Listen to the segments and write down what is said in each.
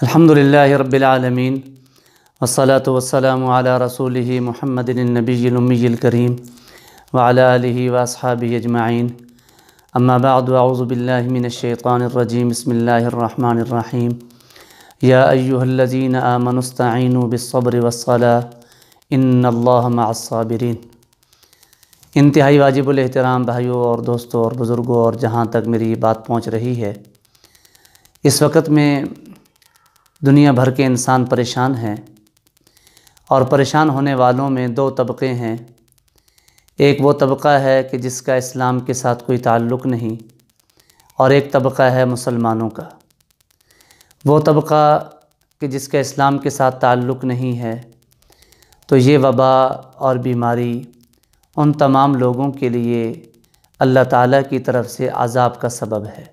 الحمدللہ رب العالمین والصلاة والسلام علی رسولہ محمد النبی الامی الکریم وعلی آلہ واصحابہ اجمعین اما بعد اعوذ باللہ من الشیطان الرجیم بسم اللہ الرحمن الرحیم یا ایہا الذین آمنوا استعینوا بالصبر والصلاة ان اللہ مع الصابرین۔ انتہائی واجب الاحترام بھائیوں اور دوستوں اور بزرگوں اور جہاں تک میری بات پہنچ رہی ہے، اس وقت میں دنیا بھر کے انسان پریشان ہیں، اور پریشان ہونے والوں میں دو طبقے ہیں۔ ایک وہ طبقہ ہے کہ جس کا اسلام کے ساتھ کوئی تعلق نہیں، اور ایک طبقہ ہے مسلمانوں کا۔ وہ طبقہ کہ جس کا اسلام کے ساتھ تعلق نہیں ہے، تو یہ وبا اور بیماری ان تمام لوگوں کے لیے اللہ تعالیٰ کی طرف سے عذاب کا سبب ہے۔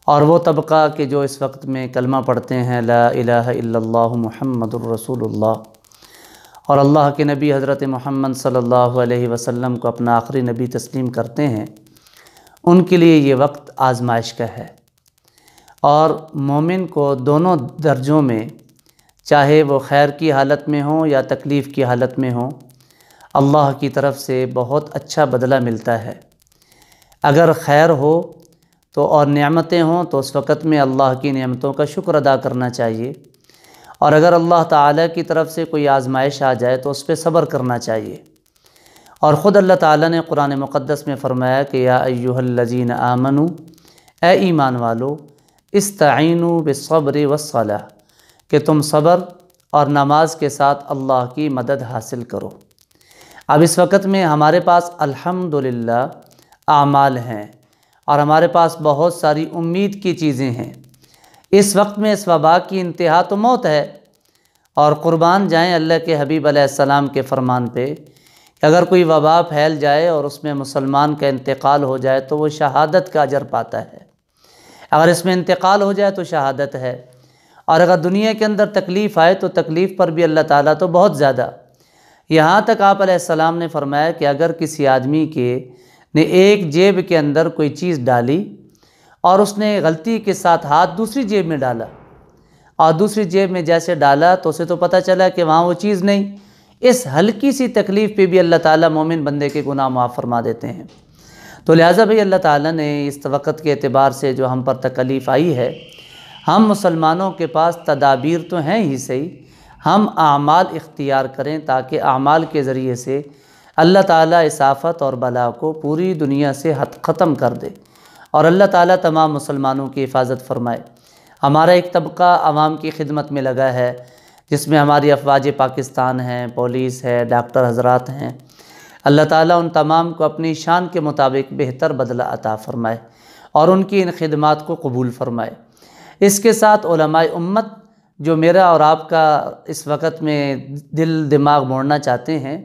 اور وہ طبقہ کہ جو اس وقت میں کلمہ پڑھتے ہیں لا الہ الا اللہ محمد الرسول اللہ، اور اللہ کے نبی حضرت محمد صلی اللہ علیہ وسلم کو اپنا آخری نبی تسلیم کرتے ہیں، ان کے لیے یہ وقت آزمائش کا ہے۔ اور مومن کو دونوں درجوں میں، چاہے وہ خیر کی حالت میں ہوں یا تکلیف کی حالت میں ہوں، اللہ کی طرف سے بہت اچھا بدلہ ملتا ہے۔ اگر خیر ہو تو اور نعمتیں ہوں تو اس وقت میں اللہ کی نعمتوں کا شکر ادا کرنا چاہیے، اور اگر اللہ تعالیٰ کی طرف سے کوئی آزمائش آ جائے تو اس پہ صبر کرنا چاہیے۔ اور خود اللہ تعالیٰ نے قرآن مقدس میں فرمایا کہ یا ایہا الذین آمنوا، اے ایمان والو، استعینوا بالصبر والصلاۃ، کہ تم صبر اور نماز کے ساتھ اللہ کی مدد حاصل کرو۔ اب اس وقت میں ہمارے پاس الحمدللہ اعمال ہیں، اور ہمارے پاس بہت ساری امید کی چیزیں ہیں۔ اس وقت میں اس وبا کی انتہا تو موت ہے، اور قربان جائیں اللہ کے حبیب علیہ السلام کے فرمان پہ کہ اگر کوئی وبا پھیل جائے اور اس میں مسلمان کا انتقال ہو جائے تو وہ شہادت کا اجر پاتا ہے۔ اگر اس میں انتقال ہو جائے تو شہادت ہے، اور اگر دنیا کے اندر تکلیف آئے تو تکلیف پر بھی اللہ تعالیٰ تو بہت زیادہ۔ یہاں تک آپ علیہ السلام نے فرمایا کہ اگر کسی آدمی نے ایک جیب کے اندر کوئی چیز ڈالی اور اس نے غلطی کے ساتھ ہاتھ دوسری جیب میں ڈالا، اور دوسری جیب میں جیسے ڈالا تو اسے تو پتہ چلا کہ وہاں وہ چیز نہیں، اس ہلکی سی تکلیف پہ بھی اللہ تعالیٰ مومن بندے کے گناہ معاف فرما دیتے ہیں۔ تو لہٰذا بھئی اللہ تعالیٰ نے اس وقت کے اعتبار سے جو ہم پر تکلیف آئی ہے، ہم مسلمانوں کے پاس تدابیر تو ہیں ہی صحیح، ہم اعمال اختیار کریں تاکہ اعمال کے ذریعے سے اللہ تعالیٰ اس آفت اور بلا کو پوری دنیا سے ختم کر دے، اور اللہ تعالیٰ تمام مسلمانوں کی حفاظت فرمائے۔ ہمارا ایک طبقہ عوام کی خدمت میں لگا ہے، جس میں ہماری افواج پاکستان ہیں، پولیس ہے، ڈاکٹر حضرات ہیں۔ اللہ تعالیٰ ان تمام کو اپنی شان کے مطابق بہتر بدلہ عطا فرمائے، اور ان کی ان خدمات کو قبول فرمائے۔ اس کے ساتھ علماء امت جو میرا اور آپ کا اس وقت میں دل دماغ موڑنا چاہتے ہیں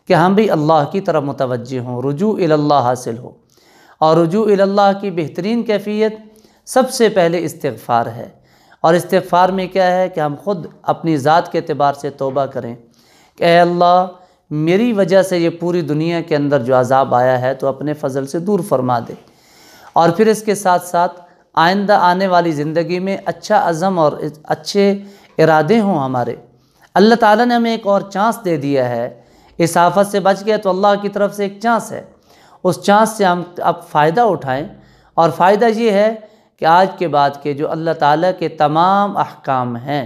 کہ ہم بھی اللہ کی طرف متوجہ ہوں، رجوع اللہ حاصل ہو، اور رجوع اللہ کی بہترین کیفیت سب سے پہلے استغفار ہے۔ اور استغفار میں کیا ہے کہ ہم خود اپنی ذات کے اعتبار سے توبہ کریں کہ اے اللہ، میری وجہ سے یہ پوری دنیا کے اندر جو عذاب آیا ہے تو اپنے فضل سے دور فرما دے، اور پھر اس کے ساتھ ساتھ آئندہ آنے والی زندگی میں اچھا عزم اور اچھے ارادے ہوں ہمارے۔ اللہ تعالیٰ نے ہمیں ایک اور چانس دے دیا ہے، اس آفت سے بچ گئے تو اللہ کی طرف سے ایک چانس ہے، اس چانس سے ہم اب فائدہ اٹھائیں۔ اور فائدہ یہ ہے کہ آج کے بعد کے جو اللہ تعالیٰ کے تمام احکام ہیں،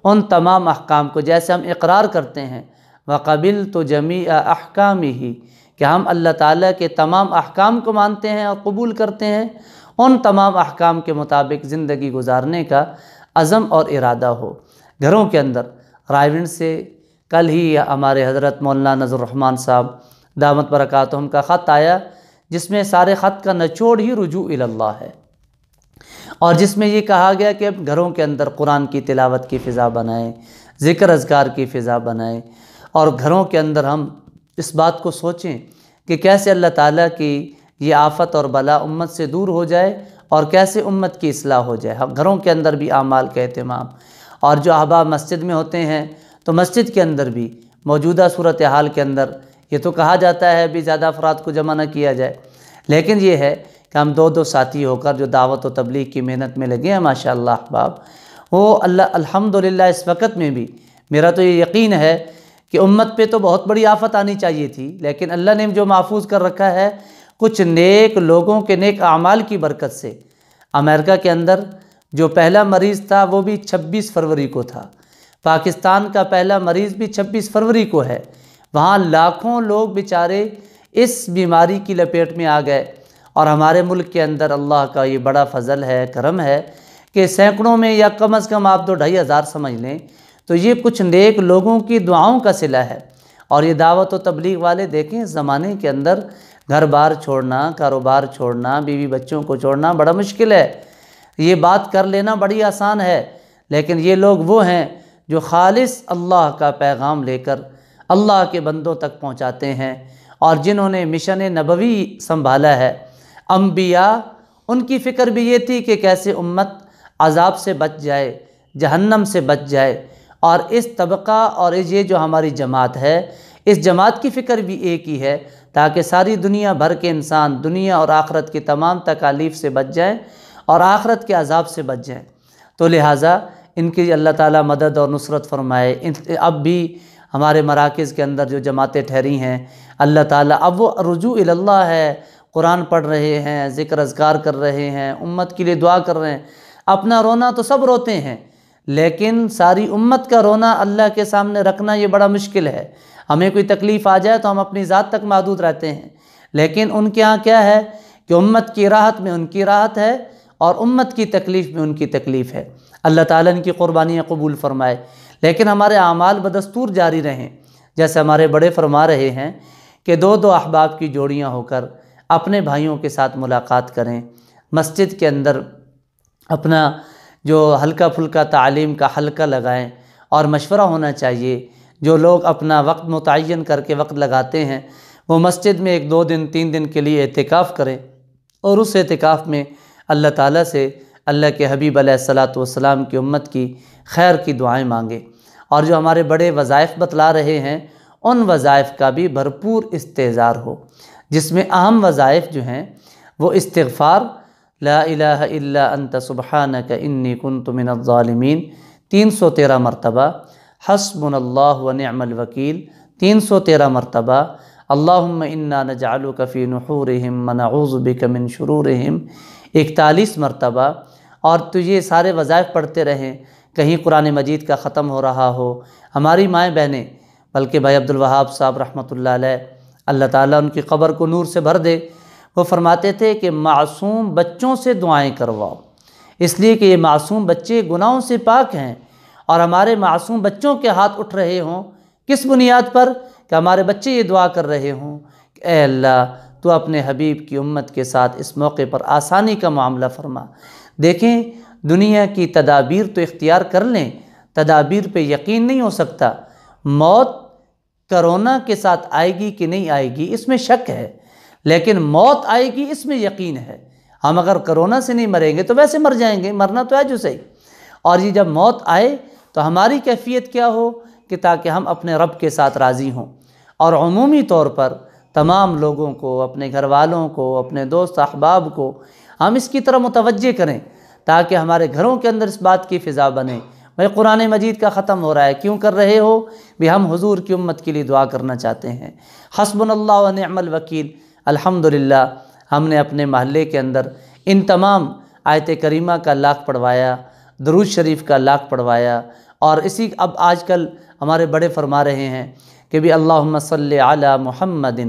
ان تمام احکام کو جیسے ہم اقرار کرتے ہیں وَقَبِلْتُ جَمِيعَ أَحْكَامِهِ، کہ ہم اللہ تعالیٰ کے تمام احکام کو مانتے ہیں اور قبول کرتے ہیں، ان تمام احکام کے مطابق زندگی گزارنے کا عزم اور ارادہ ہو۔ گھروں کے اندر رائے گنج سے کل ہی ہمارے حضرت مولانا نذر الرحمن صاحب دامت برکاتہم کا خط آیا، جس میں سارے خط کا نچوڑ ہی رجوع اللہ ہے، اور جس میں یہ کہا گیا کہ اب گھروں کے اندر قرآن کی تلاوت کی فضا بنائیں، ذکر اذکار کی فضا بنائیں، اور گھروں کے اندر ہم اس بات کو سوچیں کہ کیسے اللہ تعالیٰ کی یہ آفت اور بلا امت سے دور ہو جائے، اور کیسے امت کی اصلاح ہو جائے۔ گھروں کے اندر بھی اعمال کا اہتمام، اور جو احباب مسجد میں ہوتے ہیں تو مسجد کے اندر بھی موجودہ صورتحال کے اندر یہ تو کہا جاتا ہے بھی زیادہ افراد کو جمع نہ کیا جائے، لیکن یہ ہے کہ ہم دو ساتھی ہو کر جو دعوت و تبلیغ کی محنت میں لگے ہیں ماشاءاللہ احباب، وہ اللہ الحمدللہ اس وقت میں بھی میرا تو یہ یقین ہے کہ امت پہ تو بہت بڑی آفت آنی چاہیے تھی، لیکن اللہ نے جو محفوظ کر رکھا ہے کچھ نیک لوگوں کے نیک اعمال کی برکت سے۔ امریکہ کے اندر جو پہلا مریض تھا وہ بھی 26 فروری کو تھا، پاکستان کا پہلا مریض بھی 26 فروری کو ہے۔ وہاں لاکھوں لوگ بیچارے اس بیماری کی لپیٹ میں آ گئے، اور ہمارے ملک کے اندر اللہ کا یہ بڑا فضل ہے، کرم ہے کہ سینکڑوں میں یا کم از کم آپ 2,500 سمجھ لیں تو یہ کچھ نیک لوگوں کی دعاؤں کا صلہ ہے۔ اور یہ دعوت و تبلیغ والے دیکھیں اس زمانے کے اندر گھر بار چھوڑنا، کاروبار چھوڑنا، بیوی بچوں کو چھوڑنا بڑا مشکل ہے، یہ بات کر لینا بڑی آسان ہے، لیکن یہ لوگ وہ ہیں جو خالص اللہ کا پیغام لے کر اللہ کے بندوں تک پہنچاتے ہیں، اور جنہوں نے مشن نبوی سنبھالا ہے۔ انبیاء ان کی فکر بھی یہ تھی کہ کیسے امت عذاب سے بچ جائے، جہنم سے بچ جائے، اور اس طبقہ اور یہ جو ہماری جماعت ہے اس جماعت کی فکر بھی ایک ہی ہے، تاکہ ساری دنیا بھر کے انسان دنیا اور آخرت کی تمام تکالیف سے بچ جائیں اور آخرت کے عذاب سے بچ جائیں۔ تو لہٰذا ان کی اللہ تعالیٰ مدد اور نصرت فرمائے۔ اب بھی ہمارے مراکز کے اندر جو جماعتیں ٹھہری ہیں، اللہ تعالیٰ اب وہ رجوع اللہ ہے، قرآن پڑھ رہے ہیں، ذکر اذکار کر رہے ہیں، امت کے لیے دعا کر رہے ہیں۔ اپنا رونا تو سب روتے ہیں، لیکن ساری امت کا رونا اللہ کے سامنے رکھنا یہ بڑا مشکل ہے۔ ہمیں کوئی تکلیف آ جائے تو ہم اپنی ذات تک محدود رہتے ہیں، لیکن ان کے ہاں کیا ہے کہ امت کی راحت میں ان کی راحت ہے، اور امت کی تکلیف میں ان کی تکلیف ہے۔ اللہ تعالیٰ ان کی قربانیاں قبول فرمائے، لیکن ہمارے اعمال بدستور جاری رہیں، جیسے ہمارے بڑے فرما رہے ہیں کہ دو احباب کی جوڑیاں ہو کر اپنے بھائیوں کے ساتھ ملاقات کریں، مسجد کے اندر اپنا جو ہلکا پھلکا تعلیم کا حلقہ لگائیں، اور مشورہ ہونا چاہیے۔ جو لوگ اپنا وقت متعین کر کے وقت لگاتے ہیں وہ مسجد میں 1 2 دن 3 دن کے لیے اعتکاف کریں، اور اس اعتکاف میں اللہ تعالیٰ سے اللہ کے حبیب علیہ الصلاۃ والسلام کی امت کی خیر کی دعائیں مانگیں، اور جو ہمارے بڑے وظائف بتلا رہے ہیں ان وظائف کا بھی بھرپور استحضار ہو، جس میں اہم وظائف جو ہیں وہ استغفار، لا الہ الا انت سبحانک انی کنت من الظالمین 313 مرتبہ، حسبنا اللہ ونعم الوکیل 313 مرتبہ، اللہم انا نجعلک فی نحورہم ونعوذ بک من شرورہم 41 مرتبہ۔ اور تو یہ سارے وظائف پڑھتے رہیں، کہیں قرآن مجید کا ختم ہو رہا ہو۔ ہماری مائیں بہنیں، بلکہ بھائی عبدالوہاب صاحب رحمۃ اللہ علیہ، اللہ تعالیٰ ان کی قبر کو نور سے بھر دے، وہ فرماتے تھے کہ معصوم بچوں سے دعائیں کرواؤ، اس لیے کہ یہ معصوم بچے گناہوں سے پاک ہیں، اور ہمارے معصوم بچوں کے ہاتھ اٹھ رہے ہوں کس بنیاد پر؟ کہ ہمارے بچے یہ دعا کر رہے ہوں کہ اے اللہ تو اپنے حبیب کی امت کے ساتھ اس موقع پر آسانی کا معاملہ فرما۔ دیکھیں دنیا کی تدابیر تو اختیار کر لیں، تدابیر پہ یقین نہیں ہو سکتا۔ موت کرونا کے ساتھ آئے گی کہ نہیں آئے گی اس میں شک ہے، لیکن موت آئے گی اس میں یقین ہے۔ ہم اگر کرونا سے نہیں مریں گے تو ویسے مر جائیں گے، مرنا تو ہے جو صحیح۔ اور یہ جب موت آئے تو ہماری کیفیت کیا ہو کہ تاکہ ہم اپنے رب کے ساتھ راضی ہوں، اور عمومی طور پر تمام لوگوں کو، اپنے گھر والوں کو، اپنے دوست احباب کو ہم اس کی طرح متوجہ کریں، تاکہ ہمارے گھروں کے اندر اس بات کی فضا بنے۔ بھائی قرآن مجید کا ختم ہو رہا ہے، کیوں کر رہے ہو؟ بھی ہم حضور کی امت کے لیے دعا کرنا چاہتے ہیں۔ حسبنا اللہ ونعم الوکیل، الحمدللہ ہم نے اپنے محلے کے اندر ان تمام آیت کریمہ کا لاکھ پڑھوایا، درود شریف کا لاکھ پڑھوایا، اور اسی اب آج کل ہمارے بڑے فرما رہے ہیں کہ بھی اللہم صلی علی محمد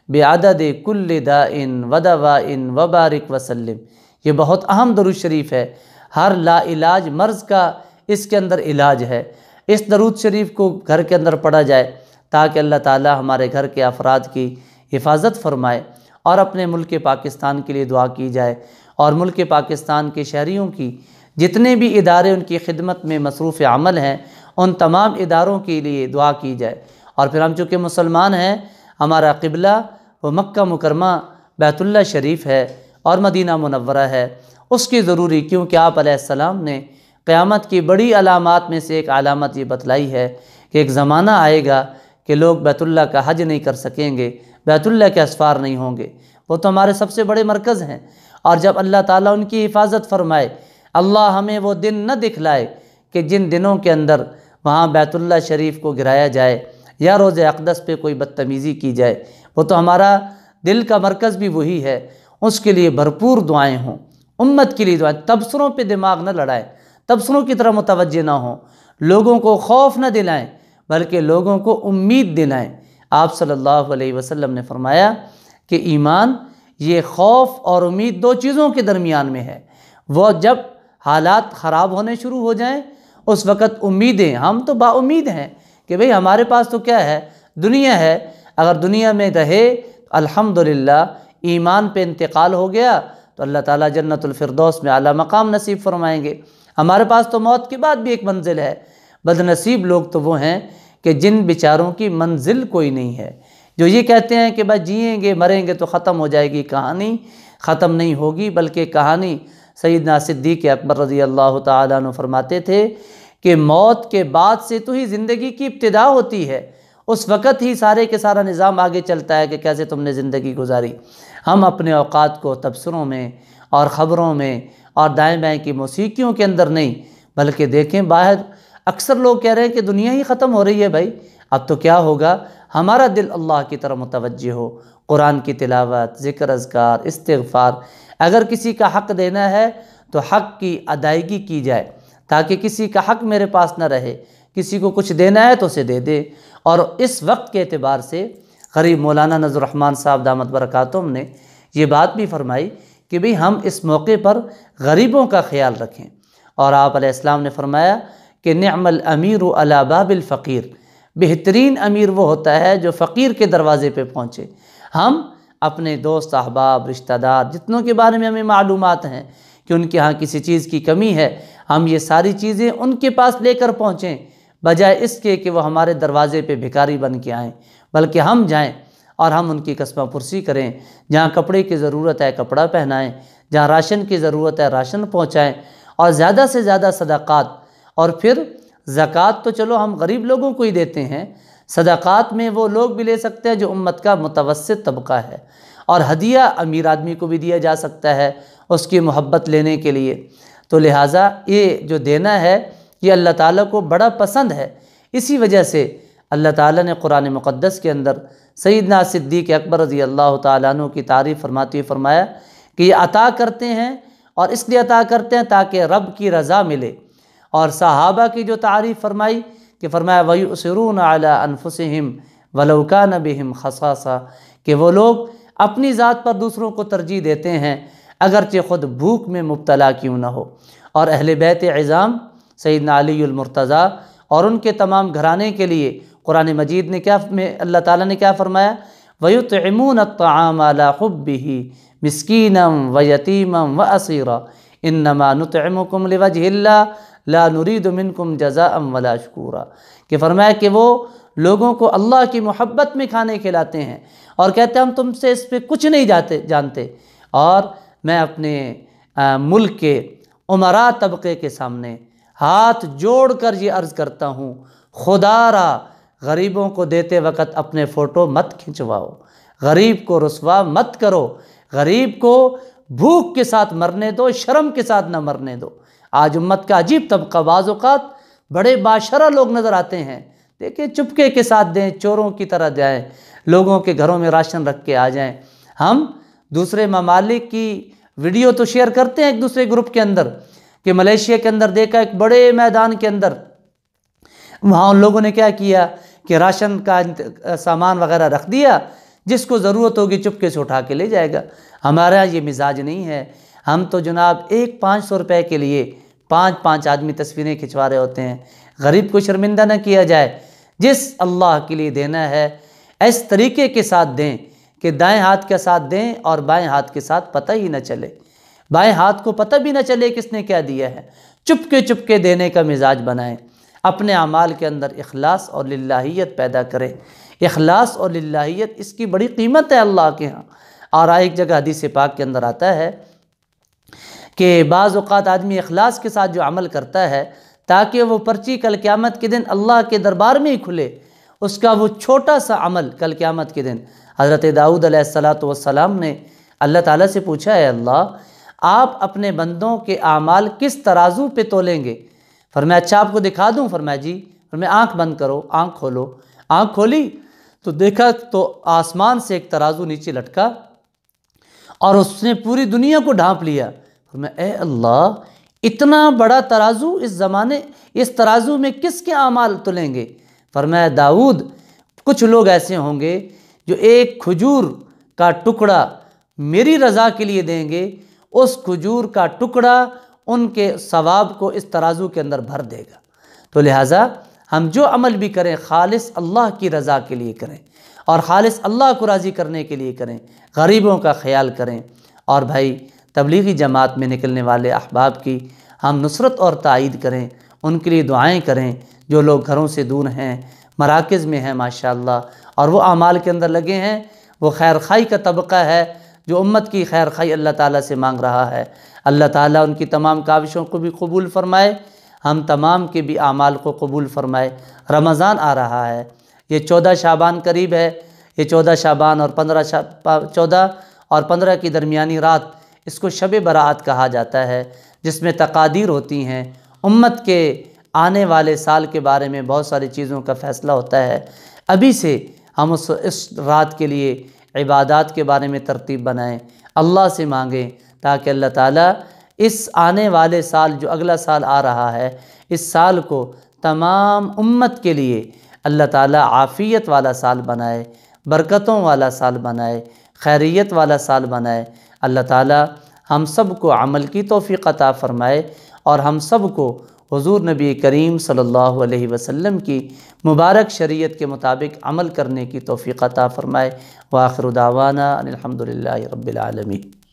بعدد کل داء ودواء وبارک وسلم۔ یہ بہت اہم درود شریف ہے، ہر لا علاج مرض کا اس کے اندر علاج ہے۔ اس درود شریف کو گھر کے اندر پڑھا جائے تاکہ اللہ تعالی ہمارے گھر کے افراد کی حفاظت فرمائے، اور اپنے ملک پاکستان کے لیے دعا کی جائے، اور ملک پاکستان کے شہریوں کی جتنے بھی ادارے ان کی خدمت میں مصروف عمل ہیں ان تمام اداروں کے لیے دعا کی جائے۔ اور پھر ہم چونکہ مسلمان ہیں، ہمارا قبلہ وہ مکہ مکرمہ بیت اللہ شریف ہے اور مدینہ منورہ ہے، اس کی ضروری، کیونکہ آپ علیہ السلام نے قیامت کی بڑی علامات میں سے ایک علامت یہ بتلائی ہے کہ ایک زمانہ آئے گا کہ لوگ بیت اللہ کا حج نہیں کر سکیں گے، بیت اللہ کے اسفار نہیں ہوں گے، وہ تو ہمارے سب سے بڑے مرکز ہیں۔ اور جب اللہ تعالیٰ ان کی حفاظت فرمائے، اللہ ہمیں وہ دن نہ دکھلائے کہ جن دنوں کے اندر وہاں بیت اللہ شریف کو گرایا جائے یا روضہ اقدس پہ کوئی بدتمیزی کی جائے، وہ تو ہمارا دل کا مرکز بھی وہی ہے، اس کے لیے بھرپور دعائیں ہوں، امت کے لیے دعائیں، تبصروں پہ دماغ نہ لڑائیں، تبصروں کی طرح متوجہ نہ ہوں، لوگوں کو خوف نہ دلائیں بلکہ لوگوں کو امید دلائیں۔ آپ صلی اللہ علیہ وسلم نے فرمایا کہ ایمان یہ خوف اور امید دو چیزوں کے درمیان میں ہے، وہ جب حالات خراب ہونے شروع ہو جائیں اس وقت امیدیں، ہم تو با امید ہیں کہ بھئی ہمارے پاس تو کیا ہے، دنیا ہے، اگر دنیا میں رہے الحمدللہ، ایمان پہ انتقال ہو گیا تو اللہ تعالیٰ جنت الفردوس میں اعلیٰ مقام نصیب فرمائیں گے۔ ہمارے پاس تو موت کے بعد بھی ایک منزل ہے۔ بد نصیب لوگ تو وہ ہیں کہ جن بیچاروں کی منزل کوئی نہیں ہے، جو یہ کہتے ہیں کہ بس جئیں گے مریں گے تو ختم ہو جائے گی کہانی، ختم نہیں ہوگی، بلکہ کہانی سیدنا صدیق اکبر رضی اللہ تعالیٰ عنہ فرماتے تھے کہ موت کے بعد سے تو ہی زندگی کی ابتدا ہوتی ہے، اس وقت ہی سارے کے سارا نظام آگے چلتا ہے کہ کیسے تم نے زندگی گزاری۔ ہم اپنے اوقات کو تبصروں میں اور خبروں میں اور دائیں بائیں کی موسیقیوں کے اندر نہیں، بلکہ دیکھیں باہر اکثر لوگ کہہ رہے ہیں کہ دنیا ہی ختم ہو رہی ہے، بھائی اب تو کیا ہوگا؟ ہمارا دل اللہ کی طرف متوجہ ہو، قرآن کی تلاوت، ذکر اذکار، استغفار، اگر کسی کا حق دینا ہے تو حق کی ادائیگی کی جائے، تاکہ کسی کا حق میرے پاس نہ رہے، کسی کو کچھ دینا ہے تو اسے دے دے۔ اور اس وقت کے اعتبار سے غریب مولانا نذر الرحمن صاحب دامت برکاتہم نے یہ بات بھی فرمائی کہ بھئی ہم اس موقع پر غریبوں کا خیال رکھیں، اور آپ علیہ السلام نے فرمایا کہ نعم الامیر علی باب الفقیر، بہترین امیر وہ ہوتا ہے جو فقیر کے دروازے پہ پہنچے۔ ہم اپنے دوست احباب رشتہ دار جتنوں کے بارے میں ہمیں معلومات ہیں کہ ان کے ہاں کسی چیز کی کمی ہے، ہم یہ ساری چیزیں ان کے پاس لے کر پہنچیں، بجائے اس کے کہ وہ ہمارے دروازے پہ بھکاری بن کے آئیں، بلکہ ہم جائیں اور ہم ان کی کسبہ پرسی کریں، جہاں کپڑے کی ضرورت ہے کپڑا پہنائیں، جہاں راشن کی ضرورت ہے راشن پہنچائیں، اور زیادہ سے زیادہ صدقات۔ اور پھر زکوٰۃ تو چلو ہم غریب لوگوں کو ہی دیتے ہیں، صدقات میں وہ لوگ بھی لے سکتے ہیں جو امت کا متوسط طبقہ ہے، اور ہدیہ امیر آدمی کو بھی دیا جا سکتا ہے اس کی محبت لینے کے لیے۔ تو لہٰذا یہ جو دینا ہے یہ اللہ تعالیٰ کو بڑا پسند ہے، اسی وجہ سے اللہ تعالیٰ نے قرآن مقدس کے اندر سیدنا صدیق اکبر رضی اللہ تعالیٰ عنہ کی تعریف فرماتے ہوئے فرمایا کہ یہ عطا کرتے ہیں اور اس لیے عطا کرتے ہیں تاکہ رب کی رضا ملے۔ اور صحابہ کی جو تعریف فرمائی کہ فرمایا وَيُؤْثِرُونَ عَلَىٰ أَنفُسِهِمْ وَلَوْ كَانَ بِهِمْ خَصَاصَةٌ، کہ وہ لوگ اپنی ذات پر دوسروں کو ترجیح دیتے ہیں اگرچہ خود بھوک میں مبتلا کیوں نہ ہو۔ اور اہل بیت عظام سیدنا علی المرتضیٰ اور ان کے تمام گھرانے کے لیے قرآن مجید نے اللہ تعالیٰ نے کیا فرمایا؟ وَيُطْعِمُونَ الطَّعَامَ عَلَىٰ حُبِّهِ مِسْكِينًا وَيَتِيمًا وَأَسِيرًا إِنَّمَا نُطْعِمُكُمْ لِوَجْهِ اللَّهِ لَا نُرِيدُ مِنْكُمْ جَزَاءً وَلَا شُكُورًا، کہ فرمایا کہ وہ لوگوں کو اللہ کی محبت میں کھانے کھلاتے ہیں اور کہتے ہیں ہم تم سے اس پہ کچھ نہیں جانتے، اور میں اپنے ملک کے امراء طبقے کے سامنے ہاتھ جوڑ کر یہ عرض کرتا ہوں، خدا را غریبوں کو دیتے وقت اپنے فوٹو مت کھنچواؤ، غریب کو رسوا مت کرو، غریب کو بھوک کے ساتھ مرنے دو، شرم کے ساتھ نہ مرنے دو۔ آج امت کا عجیب طبقہ، بعض اوقات بڑے باشرہ لوگ نظر آتے ہیں، دیکھیں چپکے کے ساتھ دیں، چوروں کی طرح جائیں، لوگوں کے گھروں میں راشن رکھ کے آ جائیں۔ ہم دوسرے ممالک کی ویڈیو تو شیئر کرتے ہیں ایک دوسرے گروپ کے اندر کہ ملیشیا کے اندر دیکھا ایک بڑے میدان کے اندر وہاں ان لوگوں نے کیا کیا کہ راشن کا سامان وغیرہ رکھ دیا، جس کو ضرورت ہوگی چپکے سے اٹھا کے لے جائے گا۔ ہمارا یہ مزاج نہیں ہے، ہم تو جناب 500 روپے کے لیے 5 آدمی تصویریں کھنچوا رہے ہوتے ہیں۔ غریب کو شرمندہ نہ کیا جائے، جس اللہ کے لیے دینا ہے اس طریقے کے ساتھ دیں کہ دائیں ہاتھ کے ساتھ دیں اور بائیں ہاتھ کے ساتھ پتہ ہی نہ چلے، بائیں ہاتھ کو پتہ بھی نہ چلے کس نے کیا دیا ہے، چپکے دینے کا مزاج بنائیں۔ اپنے اعمال کے اندر اخلاص اور للہیت پیدا کریں، اخلاص اور للہیت اس کی بڑی قیمت ہے اللہ کے ہاں۔ اور ایک جگہ حدیث پاک کے اندر آتا ہے کہ بعض اوقات آدمی اخلاص کے ساتھ جو عمل کرتا ہے تاکہ وہ پرچی کل قیامت کے دن اللہ کے دربار میں ہی کھلے، اس کا وہ چھوٹا سا عمل کل قیامت کے دن حضرت داؤد علیہ السلام نے اللہ تعالیٰ سے پوچھا، ہے اللہ آپ اپنے بندوں کے اعمال کس ترازو پہ تولیں گے؟ فرمایا اچھا آپ کو دکھا دوں؟ فرمایا جی۔ فرمایا آنکھ بند کرو، آنکھ کھولو۔ آنکھ کھولی تو دیکھا تو آسمان سے ایک ترازو نیچے لٹکا اور اس نے پوری دنیا کو ڈھانپ لیا۔ فرمایا اے اللہ، اتنا بڑا ترازو اس زمانے، اس ترازو میں کس کے اعمال تلیں گے؟ فرمایا داؤد، کچھ لوگ ایسے ہوں گے جو ایک کھجور کا ٹکڑا میری رضا کے لیے دیں گے، اس کھجور کا ٹکڑا ان کے ثواب کو اس ترازو کے اندر بھر دے گا۔ تو لہٰذا ہم جو عمل بھی کریں خالص اللہ کی رضا کے لیے کریں اور خالص اللہ کو راضی کرنے کے لیے کریں، غریبوں کا خیال کریں۔ اور بھائی تبلیغی جماعت میں نکلنے والے احباب کی ہم نصرت اور تائید کریں، ان کے لیے دعائیں کریں۔ جو لوگ گھروں سے دور ہیں، مراکز میں ہیں ماشاءاللہ، اور وہ اعمال کے اندر لگے ہیں، وہ خیر خائی کا طبقہ ہے جو امت کی خیر خائی اللہ تعالیٰ سے مانگ رہا ہے۔ اللہ تعالیٰ ان کی تمام کاوشوں کو بھی قبول فرمائے، ہم تمام کے بھی اعمال کو قبول فرمائے۔ رمضان آ رہا ہے، یہ 14 شعبان قریب ہے، یہ 14 شعبان اور 14 اور 15 کی درمیانی رات، اس کو شب برات کہا جاتا ہے، جس میں تقادیر ہوتی ہیں، امت کے آنے والے سال کے بارے میں بہت ساری چیزوں کا فیصلہ ہوتا ہے۔ ابھی سے ہم اس رات کے لیے عبادات کے بارے میں ترتیب بنائیں، اللہ سے مانگیں تاکہ اللہ تعالیٰ اس آنے والے سال جو اگلا سال آ رہا ہے، اس سال کو تمام امت کے لیے اللہ تعالیٰ عافیت والا سال بنائے، برکتوں والا سال بنائے، خیریت والا سال بنائے۔ اللہ تعالیٰ ہم سب کو عمل کی توفیق عطا فرمائے اور ہم سب کو حضور نبی کریم صلی اللہ علیہ وسلم کی مبارک شریعت کے مطابق عمل کرنے کی توفیق عطا فرمائے۔ وآخر دعوانا ان الحمد للہ رب العالمین۔